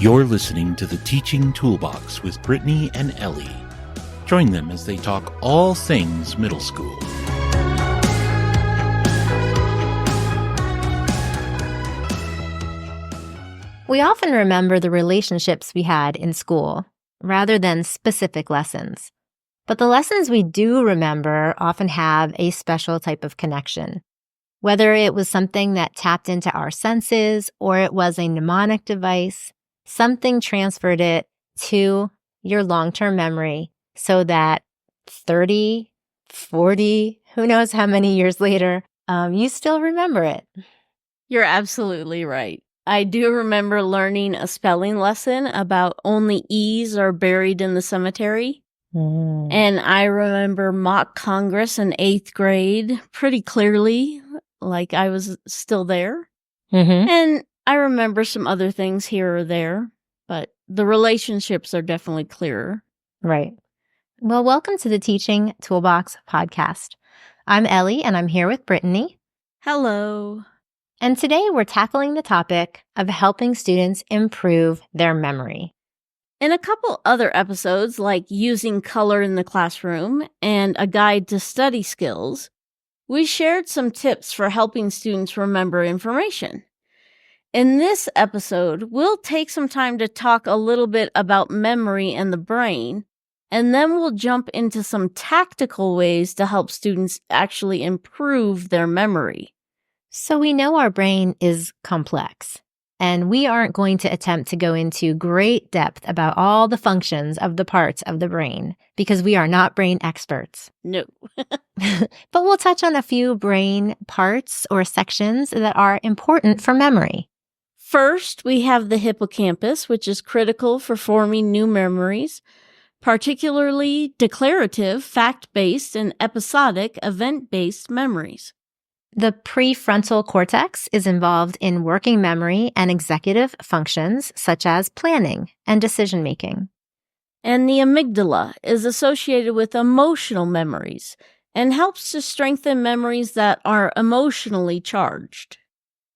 You're listening to the Teaching Toolbox with Brittany and Ellie. Join them as they talk all things middle school. We often remember the relationships we had in school rather than specific lessons. But the lessons we do remember often have a special type of connection. Whether it was something that tapped into our senses or it was a mnemonic device, something transferred it to your long-term memory so that 30, 40, who knows how many years later, you still remember it. You're absolutely right. I do remember learning a spelling lesson about only E's are buried in the cemetery. And I remember mock Congress in 8th grade pretty clearly, like I was still there. And I remember some other things here or there, but the relationships are definitely clearer. Right. Well, welcome to the Teaching Toolbox Podcast. I'm Ellie, and I'm here with Brittany. Hello. And today we're tackling the topic of helping students improve their memory. In a couple other episodes, like using color in the classroom and a guide to study skills, we shared some tips for helping students remember information. In this episode, we'll take some time to talk a little bit about memory and the brain, and then we'll jump into some tactical ways to help students actually improve their memory. So we know our brain is complex, and we aren't going to attempt to go into great depth about all the functions of the parts of the brain because we are not brain experts. No. But we'll touch on a few brain parts or sections that are important for memory. First, we have the hippocampus, which is critical for forming new memories, particularly declarative, fact-based, and episodic, event-based memories. The prefrontal cortex is involved in working memory and executive functions such as planning and decision-making. And the amygdala is associated with emotional memories and helps to strengthen memories that are emotionally charged.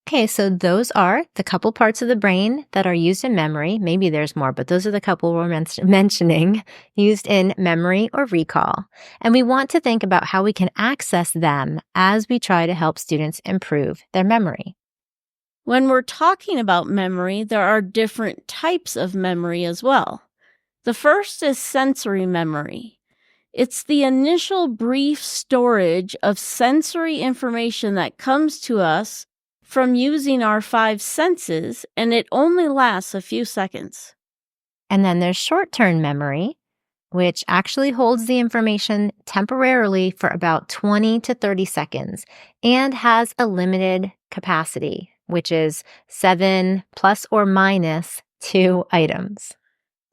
Okay, so those are the couple parts of the brain that are used in memory. Maybe there's more, but those are the couple we're mentioning, used in memory or recall. And we want to think about how we can access them as we try to help students improve their memory. When we're talking about memory, there are different types of memory as well. The first is sensory memory. It's the initial brief storage of sensory information that comes to us from using our 5 senses, and it only lasts a few seconds. And then there's short-term memory, which actually holds the information temporarily for about 20 to 30 seconds and has a limited capacity, which is 7 plus or minus 2 items.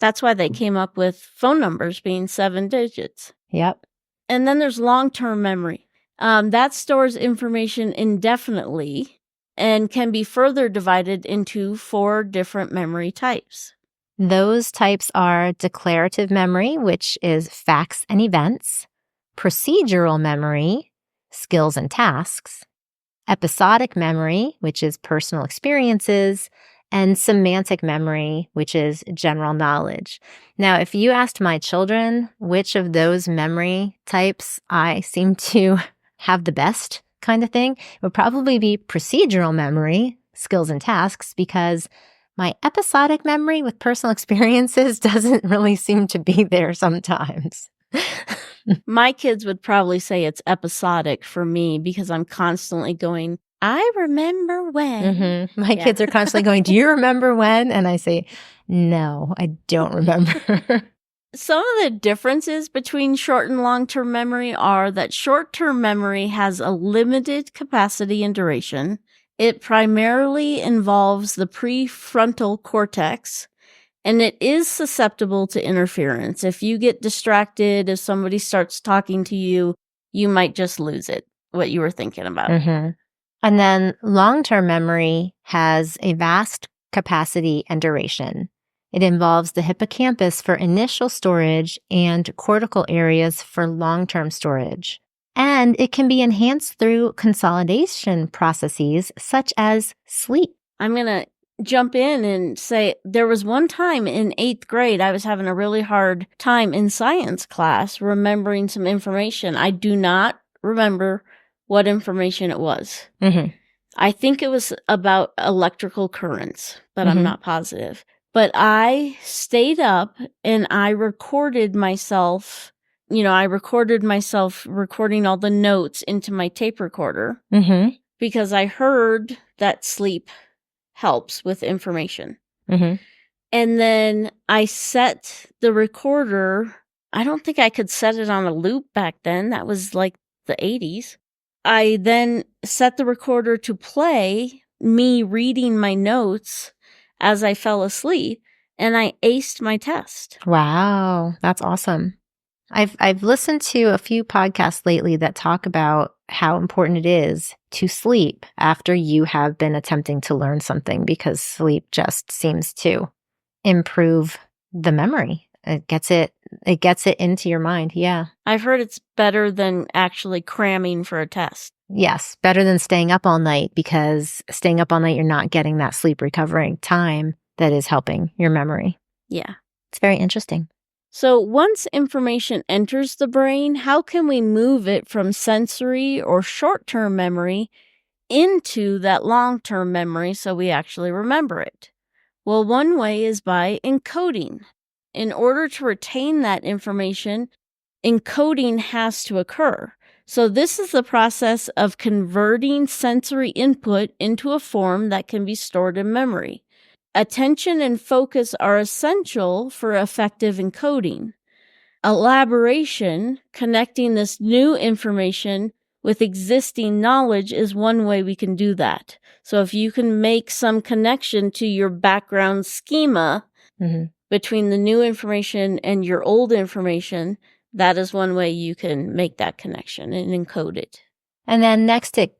That's why they came up with phone numbers being 7 digits. Yep. And then there's long-term memory. That stores information indefinitely and can be further divided into 4 different memory types. Those types are declarative memory, which is facts and events, procedural memory, skills and tasks, episodic memory, which is personal experiences, and semantic memory, which is general knowledge. Now, if you asked my children which of those memory types I seem to have the best kind of thing, it would probably be procedural memory, skills and tasks, because my episodic memory with personal experiences doesn't really seem to be there sometimes. My kids would probably say it's episodic for me because I'm constantly going, I remember when. My kids are constantly going, do you remember when? And I say, no, I don't remember. Some of the differences between short and long-term memory are that short-term memory has a limited capacity and duration. It primarily involves the prefrontal cortex, and it is susceptible to interference. If you get distracted, if somebody starts talking to you, you might just lose it, what you were thinking about. And then long-term memory has a vast capacity and duration. It involves the hippocampus for initial storage and cortical areas for long-term storage. And it can be enhanced through consolidation processes such as sleep. I'm going to jump in and say, there was one time in 8th grade, I was having a really hard time in science class remembering some information. I do not remember what information it was. Mm-hmm. I think it was about electrical currents, but Mm-hmm. I'm not positive. But I stayed up and I recorded myself. I recorded myself recording all the notes into my tape recorder Mm-hmm. because I heard that sleep helps with information. Mm-hmm. And then I set the recorder. I don't think I could set it on a loop back then. That was like the 80s. I then set the recorder to play me reading my notes as I fell asleep, and I aced my test. Wow, that's awesome. I've listened to a few podcasts lately that talk about how important it is to sleep after you have been attempting to learn something, because sleep just seems to improve the memory. It gets it into your mind. Yeah. I've heard it's better than actually cramming for a test. Yes, better than staying up all night, because staying up all night, you're not getting that sleep recovering time that is helping your memory. Yeah. It's very interesting. So once information enters the brain, how can we move it from sensory or short-term memory into that long-term memory so we actually remember it? Well, one way is by encoding. In order to retain that information, encoding has to occur. So this is the process of converting sensory input into a form that can be stored in memory. Attention and focus are essential for effective encoding. Elaboration, connecting this new information with existing knowledge, is one way we can do that. So if you can make some connection to your background schema between the new information and your old information, that is one way you can make that connection and encode it. And then next the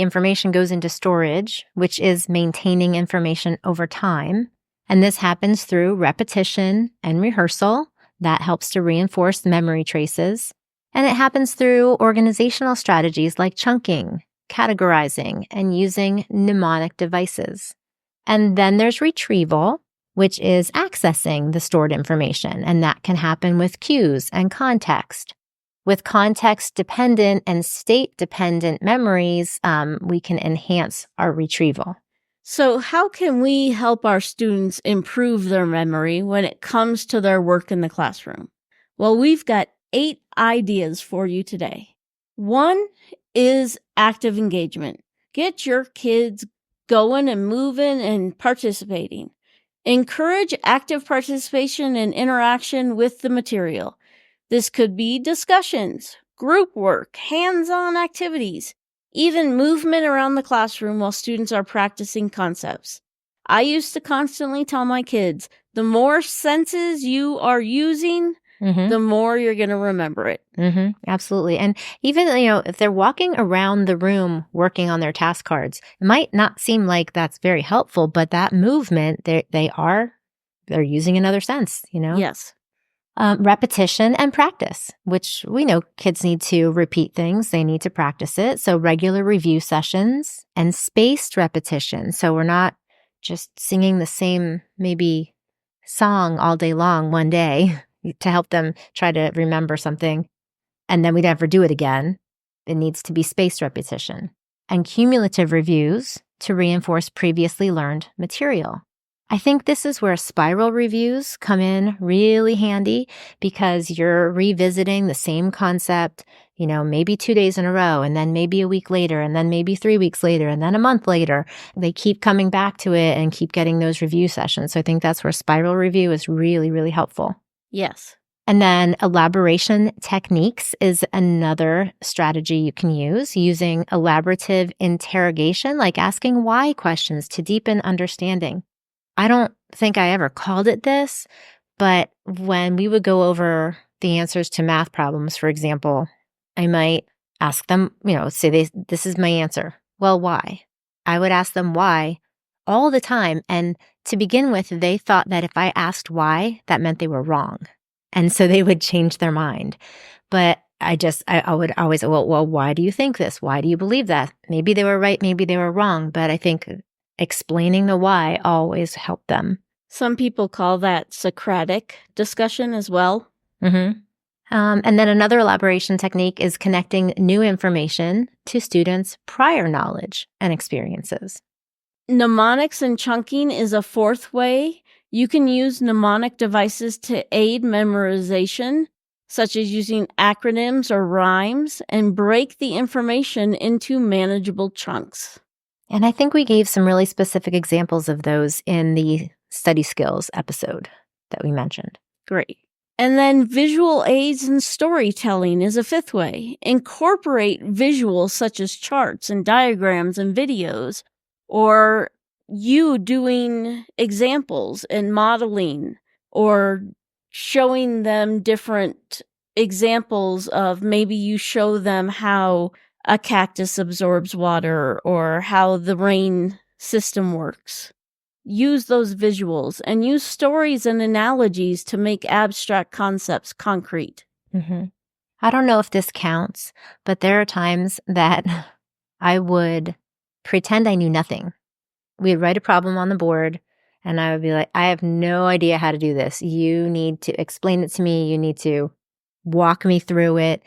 information goes into storage, which is maintaining information over time. And this happens through repetition and rehearsal. That helps to reinforce memory traces. And it happens through organizational strategies like chunking, categorizing, and using mnemonic devices. And then there's retrieval, which is accessing the stored information. And that can happen with cues and context. With context-dependent and state-dependent memories, we can enhance our retrieval. So how can we help our students improve their memory when it comes to their work in the classroom? Well, we've got 8 ideas for you today. One is active engagement. Get your kids going and moving and participating. Encourage active participation and interaction with the material. This could be discussions, group work, hands-on activities, even movement around the classroom while students are practicing concepts. I used to constantly tell my kids, the more senses you are using, the more you're going to remember it. Absolutely. And even, if they're walking around the room working on their task cards, it might not seem like that's very helpful, but that movement, they're using another sense, Yes. Repetition and practice, which we know kids need to repeat things. They need to practice it. So regular review sessions and spaced repetition. So we're not just singing the same maybe song all day long one day to help them try to remember something, and then we never do it again. It needs to be spaced repetition. And cumulative reviews to reinforce previously learned material. I think this is where spiral reviews come in really handy, because you're revisiting the same concept, maybe 2 days in a row, and then maybe a week later, and then maybe 3 weeks later, and then a month later. They keep coming back to it and keep getting those review sessions. So I think that's where spiral review is really, really helpful. Yes. And then elaboration techniques is another strategy you can use, using elaborative interrogation, like asking why questions to deepen understanding. I don't think I ever called it this, but when we would go over the answers to math problems, for example, I might ask them, say this is my answer. Well, why? I would ask them why all the time. And to begin with, they thought that if I asked why, that meant they were wrong. And so they would change their mind. But I would always, well, why do you think this? Why do you believe that? Maybe they were right, maybe they were wrong. But I think explaining the why always helped them. Some people call that Socratic discussion as well. Mm-hmm. And then another elaboration technique is connecting new information to students' prior knowledge and experiences. Mnemonics and chunking is a fourth way. You can use mnemonic devices to aid memorization, such as using acronyms or rhymes, and break the information into manageable chunks. And I think we gave some really specific examples of those in the study skills episode that we mentioned. Great. And then visual aids and storytelling is a fifth way. Incorporate visuals such as charts and diagrams and videos, or you doing examples and modeling, or showing them different examples of, maybe you show them how a cactus absorbs water or how the rain system works. Use those visuals and use stories and analogies to make abstract concepts concrete. Mm-hmm. I don't know if this counts, but there are times that I would pretend I knew nothing. We'd write a problem on the board, and I would be like, I have no idea how to do this. You need to explain it to me. You need to walk me through it.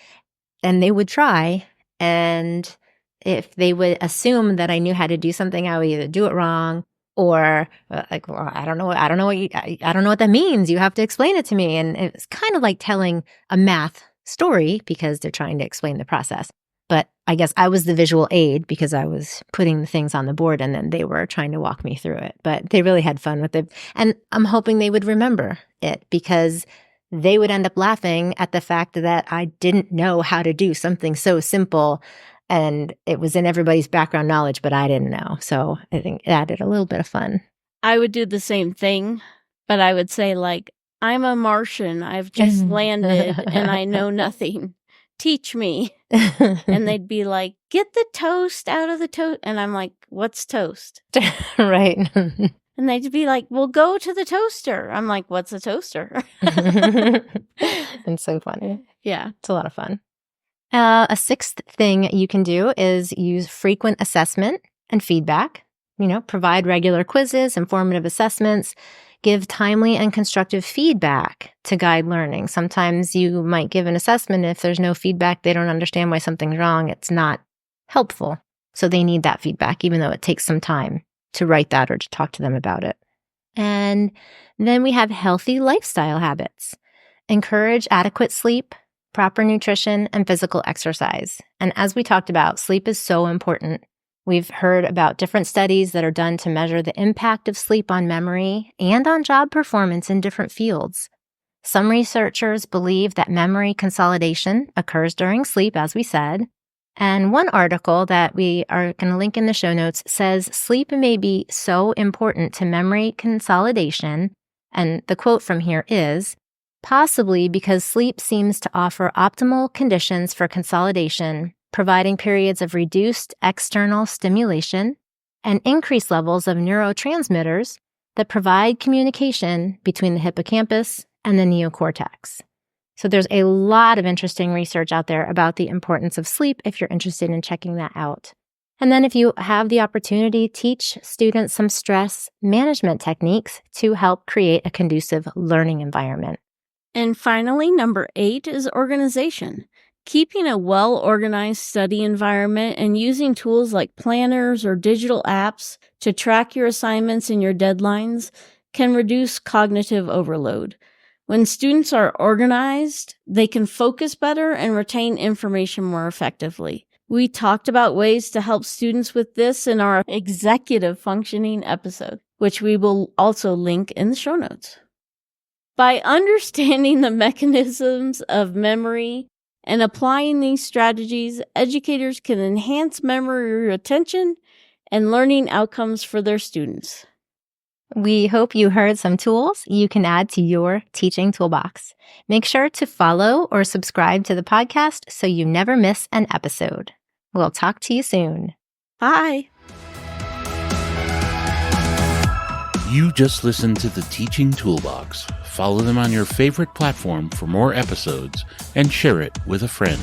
And they would try. And if they would assume that I knew how to do something, I would either do it wrong or like, well, I don't know what that means. You have to explain it to me. And it's kind of like telling a math story because they're trying to explain the process. But I guess I was the visual aid because I was putting the things on the board and then they were trying to walk me through it. But they really had fun with it. And I'm hoping they would remember it because they would end up laughing at the fact that I didn't know how to do something so simple and it was in everybody's background knowledge, but I didn't know. So I think it added a little bit of fun. I would do the same thing, but I would say, like, I'm a Martian. I've just landed and I know nothing. Teach me. And they'd be like, get the toast out of the toast. And I'm like, what's toast? Right. And they'd be like, well, go to the toaster. I'm like, what's a toaster? It's so funny. Yeah. It's a lot of fun. A sixth thing you can do is use frequent assessment and feedback. Provide regular quizzes, informative assessments, give timely and constructive feedback to guide learning. Sometimes you might give an assessment. If there's no feedback, they don't understand why something's wrong. It's not helpful. So they need that feedback, even though it takes some time to write that or to talk to them about it. And then we have healthy lifestyle habits. Encourage adequate sleep, proper nutrition, and physical exercise. And as we talked about, sleep is so important. We've heard about different studies that are done to measure the impact of sleep on memory and on job performance in different fields. Some researchers believe that memory consolidation occurs during sleep, as we said. And one article that we are going to link in the show notes says sleep may be so important to memory consolidation, and the quote from here is, possibly because sleep seems to offer optimal conditions for consolidation, providing periods of reduced external stimulation and increased levels of neurotransmitters that provide communication between the hippocampus and the neocortex. So there's a lot of interesting research out there about the importance of sleep if you're interested in checking that out. And then if you have the opportunity, teach students some stress management techniques to help create a conducive learning environment. And finally, number 8 is organization. Keeping a well-organized study environment and using tools like planners or digital apps to track your assignments and your deadlines can reduce cognitive overload. When students are organized, they can focus better and retain information more effectively. We talked about ways to help students with this in our executive functioning episode, which we will also link in the show notes. By understanding the mechanisms of memory and applying these strategies, educators can enhance memory retention and learning outcomes for their students. We hope you heard some tools you can add to your teaching toolbox. Make sure to follow or subscribe to the podcast so you never miss an episode. We'll talk to you soon. Bye. You just listened to the Teaching Toolbox. Follow them on your favorite platform for more episodes and share it with a friend.